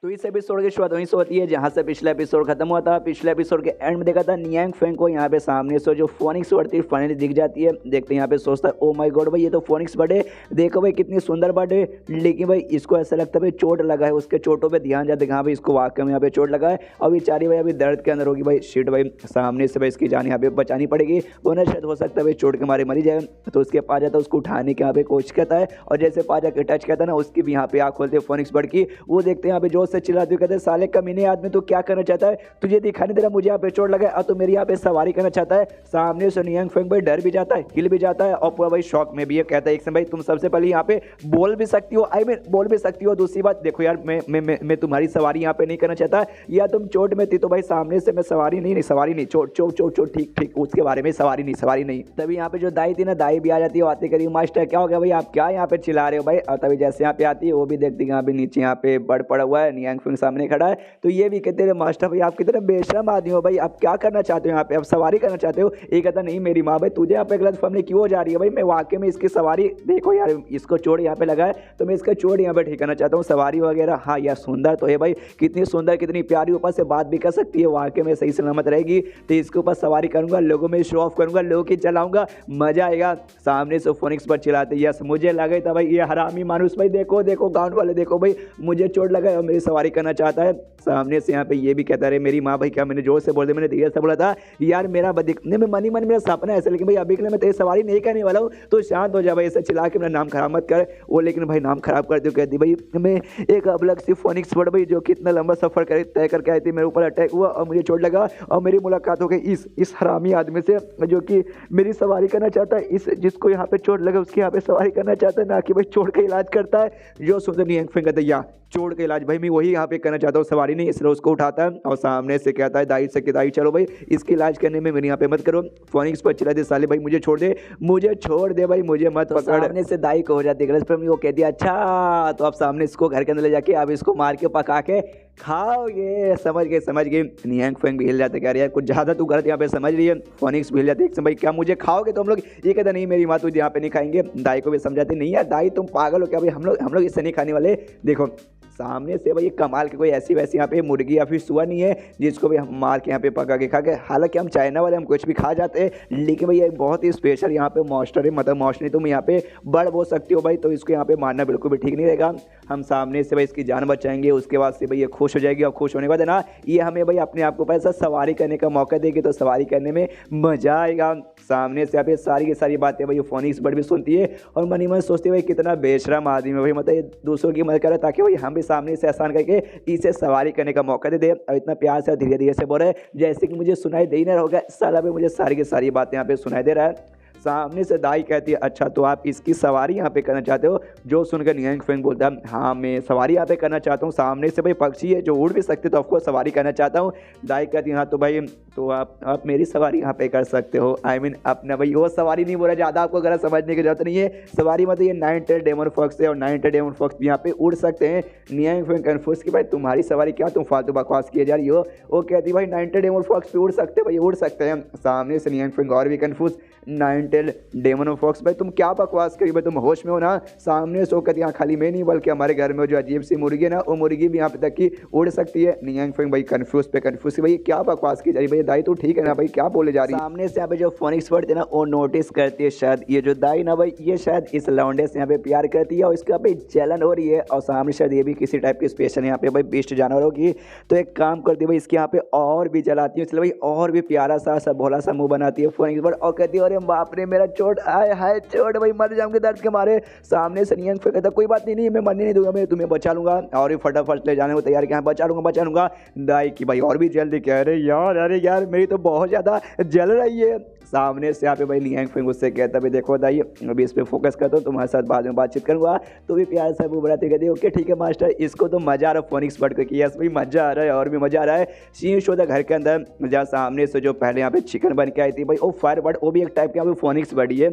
तो इस एपिसोड की शुरुआत वहीं से होती है जहां से पिछला एपिसोड खत्म हुआ था। पिछले एपिसोड के एंड में देखा था नियांग फेंग को यहाँ पे सामने से जो फोनिक्स बर्ड थी फाइनली दिख जाती है। देखते हैं यहाँ पे सोचता है ओ माय गॉड भाई ये तो फोनिक्स बर्ड है, देखो भाई कितनी सुंदर बर्ड है। लेकिन भाई इसको ऐसा लगता है भाई चोट लगा है, उसके चोटों पर ध्यान जाते हाँ भाई इसको वाकई में यहाँ पे चोट लगा है। अभी चारी भाई अभी दर्द के अंदर होगी भाई, शीट भाई सामने से भाई इसकी जान यहाँ पे बचानी पड़ेगी, वरना शायद हो सकता है भाई चोट के मारे मरी जाए। तो उसके पास जाता है, उसको उठाने के यहाँ पे कोशिश करता है और जैसे पास जाकर टच करता है ना उसकी भी यहाँ पे आँख खोलते हैं फोनिक्स बर्ड की। वो देखते हैं यहाँ पे जोर से चिल्लाते हुए कहते हैं साले कमीने आदमी तो क्या करना चाहता है, तुझे दिखाई नहीं दे रहा मुझे यहाँ पे चोट लगा है और तो मेरी यहाँ पे सवारी करना चाहता है। सामने से नियांग फेंग भाई डर भी जाता है, हिल भी जाता है और पूरा भाई शौक में भी है। कहता है एक समय भाई तुम सबसे पहले यहाँ पे बोल भी सकती हो, आई मीन बोल भी सकती हो। दूसरी बात देखो यार मैं तुम्हारी सवारी यहाँ पे नहीं करना चाहता, या तुम चोट में थी तो भाई सामने से मैं सवारी नहीं सवारी नहीं चोट चोट चोट चोट ठीक ठीक उसके बारे में सवारी नहीं। तभी यहाँ पे जो दाई थी ना दाई भी आ जाती है, आती करी मास्टर क्या हो गया भाई आप क्या यहाँ पे चिल्ला रहे हो भाई। और तभी जैसे यहाँ पे आती है वो भी देखती है यहाँ पे नीचे यहाँ पे बर्ड पड़ा हुआ है, नियांग फेंग सामने खड़ा है। तो ये भी कहते हैं मास्टर भाई आप कितने बेशरम आदमी हो भाई, आप क्या करना चाहते हो यहाँ पे, आप सवारी करना चाहते हो। ये कहता नहीं मेरी माँ भाई तुझे यहाँ पे गलत फहमी क्यों हो जा रही है भाई, मैं वाकई में इसकी सवारी देखो यार इसको चोट यहाँ पे लगा है तो मैं इसका चोट यहाँ पे ठीक करना चाहता हूँ, सवारी वगैरह हाँ यार सुंदर तो है भाई, कितनी सुंदर कितनी प्यारी, ऊपर से बात भी कर सकती है, वाकई में सही सलामत रहेगी। तो इसके ऊपर सवारी करूंगा, लोगों में शो ऑफ करूंगा, लोगों की चलाऊंगा, मजा आएगा। सामने से फोनिक्स पर चिल्लाते यस मुझे लगा था भाई ये हरामी मानुस भाई, देखो देखो गांव वाले देखो भाई मुझे चोट लगा और मेरी सवारी करना चाहता है। सामने से यहाँ पे ये भी कहता रहे मेरी माँ भाई क्या मैंने जोर से बोल दिया, मैंने धीरे से बोला था यार मेरा दिखने में मन ही मन मेरा सपना है ऐसा, लेकिन भाई अभी के लिए मैं तेरी सवारी नहीं करने वाला हूँ तो शांत हो जा भाई, ऐसे चिल्ला के मेरा नाम खराब मत कर। वो लेकिन भाई नाम खराब कर दो, कहती भाई मैं एक अबलग सी फोनिक्स बर्ड भाई जो कि इतना लंबा सफर करे तय करके आई थी, मेरे ऊपर अटैक हुआ और मुझे चोट लगा और मेरी मुलाकात हो गई इस हरामी आदमी से जो कि मेरी सवारी करना चाहता है, इस जिसको यहाँ पे चोट लगा उसकी यहाँ पे सवारी करना चाहता है, ना कि भाई चोट का इलाज करता है। जो सुनते नियांग फेंग कहते या चोट का इलाज भाई मैं वही यहाँ पे करना चाहता हूँ, सवारी नहीं, इसलिए उसको उठाता है और सामने से कहता है दाई से कि दाई चलो भाई इसके इलाज करने में मेरे यहाँ पे मत करो। फोनिक्स पर चिल्ला दे साले भाई मुझे छोड़ दे भाई मुझे मत पकड़। सामने से दाई को हो जाती है गलत, वो कहती है अच्छा तो आप सामने इसको घर के अंदर ले जाके अब इसको मार के पका के खाओगे, समझ गए। नियांग फेंग भी हिल जाते कह रहे यार कुछ ज़्यादा तू गलत यहाँ पे समझ रही है। फोनिक्स भी हिल जाते एक समय क्या मुझे खाओगे तुम लोग, ये कहते नहीं मेरी माँ तुझे यहाँ पे नहीं खाएंगे। दाई को भी समझाते नहीं यार दाई तुम पागल हो क्या भाई, हम लोग इससे नहीं खाने वाले। देखो सामने से भाई कमाल के कोई ऐसी वैसी यहाँ पे मुर्गी या फिर सुअर नहीं है जिसको भी हम मार के यहाँ पे पका के खा के, हालांकि हम चाइना वाले हम कुछ भी खा जाते हैं लेकिन भाई ये बहुत ही स्पेशल यहाँ पे मॉन्स्टर है, मतलब मॉन्स्टर नहीं तुम यहाँ पे बड़ बोल सकती हो भाई, तो इसको यहाँ पे मारना बिल्कुल भी ठीक नहीं रहेगा। हम सामने से भाई इसकी जान बचाएंगे, उसके बाद से भाई ये खुश हो जाएगी और खुश होने के बाद ना ये हमें भाई अपने आप को पैसा सवारी करने का मौका देगी, तो सवारी करने में मजा आएगा। सामने से यहाँ पे सारी की सारी बातें भाई फोनिक्स बर्ड भी सुनती है और मनी मन सोचती है भाई कितना बेशरम आदमी है भाई, मतलब ये दूसरों की मदद करे ताकि भाई हम भी सामने से आसान करके इसे सवारी करने का मौका दे और इतना प्यार से धीरे धीरे से बोल रहे हैं जैसे कि मुझे सुनाई दे ही ना होगा, साला भी मुझे सारी की सारी बातें यहाँ पे सुनाई दे रहा है। सामने से दाई कहती है अच्छा तो आप इसकी सवारी यहाँ पे करना चाहते हो। जो सुनकर नियांग फेंग बोलता है हाँ मैं सवारी यहाँ पे करना चाहता हूँ। सामने से भाई पक्षी है जो उड़ भी सकते तो आपको सवारी करना चाहता हूँ। दाई कहती है हाँ तो भाई तो आप मेरी सवारी यहाँ पे कर सकते हो, आई मीन अपना भाई वो सवारी नहीं बोला, ज़्यादा आपको गलत समझने की जरूरत नहीं है। सवारी मतलब ये 9 टेल डेमन फॉक्स है और 9 टेल डेमन फॉक्स भी यहाँ पे उड़ सकते हैं। नियांग फेंग कन्फ्यूज की भाई तुम्हारी सवारी क्या तुम फालतू बकवास किए जा रही हो। वो कहती भाई 9 टेल डेमन फॉक्स भी उड़ सकते भाई उड़ सकते हैं। सामने से नियांग फेंग और भी कन्फ्यूज 9 टेल डेमन फॉक्स भाई तुम क्या बकवास करी भाई, तुम होश में हो ना। सामने से कहती यहाँ खाली मैं नहीं बल्कि हमारे घर में जो अजीब सी मुर्गी है ना वो मुर्गी भी यहाँ पे तक की उड़ सकती है। नियांग फेंग भाई कन्फ्यूज भाई क्या बकवास की जा रही भाई, दाई तो ठीक है ना भाई क्या बोले जा रही है। सामने से यहाँ पे जो फोनिक्स बर्ड है ना वो नोटिस करती है शायद ये जो दाई ना भाई ये शायद इस लौंडे से यहाँ पे प्यार करती है और इसका भाई जलन हो रही है और सामने शायद ये भी किसी टाइप की स्पेशल यहाँ पे भाई बेस्ट जानवर होगी। तो एक काम करती है भाई इसके यहाँ पे और भी जलाती है, इसलिए भाई और भी प्यारा सा भोला सा मुंह बनाती है फोनिक्स बर्ड और कहती है अरे बाप रे मेरा चोट आए हाय चोट भाई मर जाऊंगे दर्द के मारे। सामने से नियांग फेंग कहता कोई बात नहीं मैं मरने नहीं दूंगा, मैं तुम्हें बचा लूंगा और फटाफट ले जाने को तैयार क्या बचा लूंगा। दाई की भाई और भी जल्दी कह रहे अरे यार मेरी तो बहुत ज़्यादा जल रही है। सामने से यहाँ पे भाई नियांग फेंग उससे कहता भाई देखो दाई अभी इस पर फोकस करता हूँ, तुम्हारे साथ बाद में बातचीत करूँगा। तो भी प्यार से वो बढ़ाते कहते ओके ठीक है मास्टर, इसको तो मजा आ रहा है फोनिक्स बर्ड को कि यस भाई मजा आ रहा है और भी मजा आ रहा है। सीन शो था घर के अंदर जहाँ सामने से जो पहले यहाँ पे चिकन बन के आई थी भाई वो फायर बर्ड वो भी एक टाइप के यहाँ पे फोनिक्स बर्ड ही है।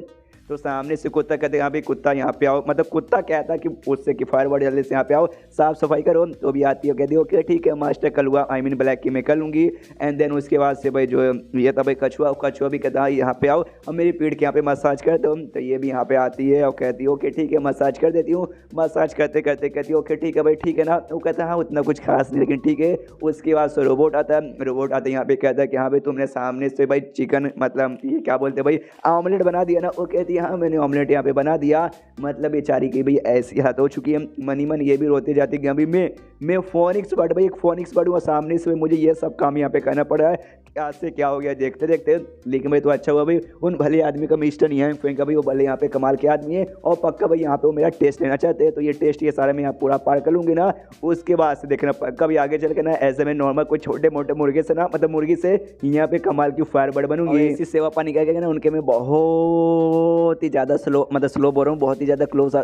तो सामने से कुत्ता कहते यहाँ पे कुत्ता यहाँ पे आओ, मतलब कुत्ता कहता कि उससे कि फायरवर्ड जल्दी से यहाँ पे आओ, साफ सफाई करो। तो भी आती है, कहती है ओके ठीक है मास्टर, कल हुआ आई मीन ब्लैक की मैं कर लूँगी। एंड देन उसके बाद से भाई जो ये था भाई कछुआ, कछुआ भी कहता है यहाँ पे आओ और मेरी पीठ के यहाँ पे मसाज कर दो। तो ये भी यहाँ पे आती है और कहती है ओके ठीक है मसाज कर देती हूँ। मसाज करते करते कहती है ओके ठीक है भाई ठीक है ना। वो कहता है हाँ उतना कुछ खास नहीं लेकिन ठीक है। उसके बाद से रोबोट आता है, रोबोट आता है यहाँ पे कहता है कि हाँ भाई तुमने सामने से भाई चिकन मतलब ये क्या बोलते हैं भाई ऑमलेट बना दिया ना। वो कहती है हाँ मैंने ऑमलेट यहाँ पे बना दिया। मतलब बेचारी की भाई ऐसी हालत हो चुकी है, मनी मन ये भी रोते जाती है कि अभी मैं फोनिक्स बर्ड भाई एक फोनिक्स बर्ड हूँ, सामने से मुझे ये सब काम यहाँ पे करना पड़ा है, क्या से क्या हो गया देखते देखते। लेकिन भाई तो अच्छा हुआ भाई उन भले आदमी का मिस्टर नहीं है फेंका भाई, वो भले यहाँ पे कमाल के आदमी है और पक्का भाई यहाँ पे वो मेरा टेस्ट लेना चाहते हैं। तो ये टेस्ट ये सारा मैं यहाँ पूरा पार कर लूँगी ना, उसके बाद से देखना पक्का भी आगे चल के ना ऐसे में नॉर्मल कोई छोटे मोटे मुर्गे से ना मतलब मुर्गी से यहाँ पे कमाल की फायर बर्ड बनूंगी। इसी सेवा पानी कह ना उनके में बहुत ही ज़्यादा स्लो मतलब स्लो बोल रहा हूँ, बहुत ही ज़्यादा क्लोज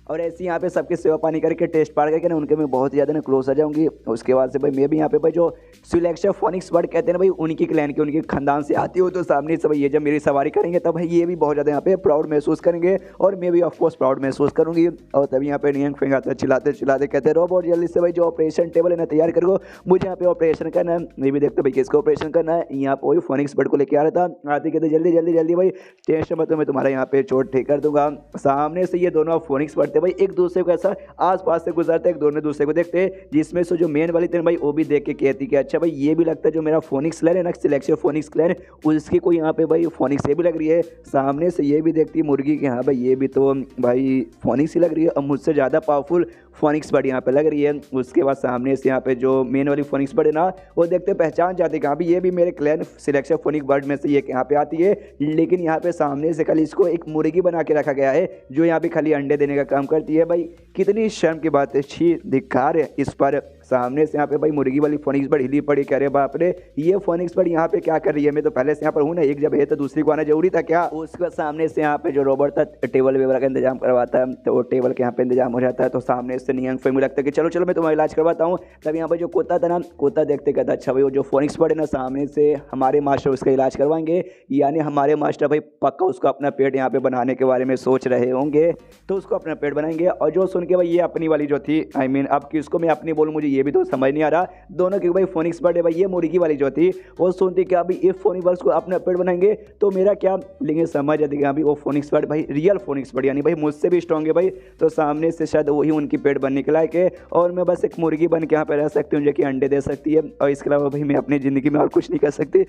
और ऐसे यहाँ पे सबके सेवा पानी करके टेस्ट पार करके ना उनके में बहुत ज़्यादा ना क्लोज आ जाऊंगी। उसके बाद से भाई मैं भी यहाँ पे भाई जो सिलेक्शन फोनिक्स बर्ड कहते हैं ना भाई उनकी क्लैन के उनके खानदान से आती हो, तो सामने से भाई ये जब मेरी सवारी करेंगे तब भाई ये भी बहुत ज़्यादा यहाँ पे प्राउड महसूस करेंगे और मैं भी ऑफकोर्स प्राउड महसूस करूँगी। और तभी यहाँ पे नियंग फेंग आता है चिल्लाते चिल्लाते कहते रहो बहुत जल्दी से भाई जो ऑपरेशन टेबल है ना तैयार करो, मुझे यहाँ पे ऑपरेशन करना है। मैं भी देखता भाई किसको ऑपरेशन करना है। यहाँ पे वही फोनिक्स बर्ड को लेके आ रहा था, आते कहते जल्दी जल्दी जल्दी भाई टेंशन मत, मैं तुम्हारा यहाँ पे चोट ठीक कर दूंगा। सामने से ये दोनों फोनिक्स बर्ड थे भाई एक दूसरे को ऐसा आसपास से गुजरते एक दोनों दूसरे को देखते, जिसमें से जो मेन वाली थी भाई वो भी देख के कहती कि अच्छा भाई ये भी लगता है जो मेरा फोनिक्स क्लैन है ना सिलेक्शन फोनिक्स क्लैन उसकी कोई यहाँ पे भाई फोनिक्स ये भी लग रही है। सामने से ये भी देखती मुर्गी कि हाँ भाई ये भी तो भाई फोनिक्स ही लग रही है और मुझसे ज़्यादा पावरफुल फोनिक्स बर्ड यहाँ पे लग रही है। उसके बाद सामने से यहाँ पे जो मेन वाली फोनिक्स बर्ड है ना वो देखते पहचान जाते कहाँ भी ये भी मेरे क्लैन सिलेक्शन फोनिक्स बर्ड में से ये यहाँ पे आती है। लेकिन यहाँ पे सामने से खाली इसको एक मुर्गी बना के रखा गया है जो यहाँ पे खाली अंडे देने का काम करती है। भाई कितनी शर्म की बात है, छी धिक्कार है इस पर। सामने से यहाँ पे भाई मुर्गी वाली फोनिक्स बर्ड हिली पड़ी, कह रहे बाप रे ये फोनिक्स बर्ड यहाँ पे क्या कर रही है, मैं तो पहले से यहाँ पर हूँ ना, एक जब है तो दूसरी को आना जरूरी था क्या। उसके बाद सामने से यहाँ पे जो रोबोट था टेबल वगैरह का इंतजाम करवाता है तो वो टेबल के यहाँ पे इंतजाम हो जाता है। तो सामने से नियंग फेंग लगता है कि चलो चलो मैं तुम्हारा इलाज करवाता हूँ। तब यहाँ पर जो कुत्ता था ना कुत्ता देखते कहता अच्छा भाई वो जो फोनिक्स बर्ड है ना सामने से हमारे मास्टर उसका इलाज करवाएंगे, यानी हमारे मास्टर भाई पक्का उसको अपना पेट यहाँ पे बनाने के बारे में सोच रहे होंगे तो उसको अपना पेट बनाएंगे। और जो सुन के भाई ये अपनी वाली जो थी आई मीन अब किसको मैं अपनी बोलूँ मुझे ये भी तो समझ नहीं आ रहा दोनों की भाई फोनिक्स बर्ड है भाई ये मुर्गी वाली जो थी वो सुनती कि अभी इस फोनिक्स बर्ड को अपना पेट बनाएंगे तो मेरा क्या, लेकिन समझ आती कि अभी वो फोनिक्स बर्ड भाई रियल फोनिक्स बर्ड यानी भाई मुझसे भी स्ट्रॉन्ग है भाई। तो सामने से शायद वही उनकी पेट बनने के लायक है और मैं बस एक मुर्गी बन के यहाँ पे रह सकती हूँ जो कि अंडे दे सकती है और इसके अलावा भाई मैं अपनी ज़िंदगी में और कुछ नहीं कर सकती।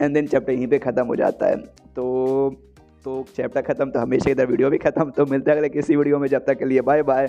एंड देन चैप्टर यहीं पे ख़त्म हो जाता है। तो चैप्टर ख़त्म तो हमेशा इधर वीडियो भी ख़त्म। तो मिलते हैं अगले किसी वीडियो में, जब तक के लिए बाय बाय।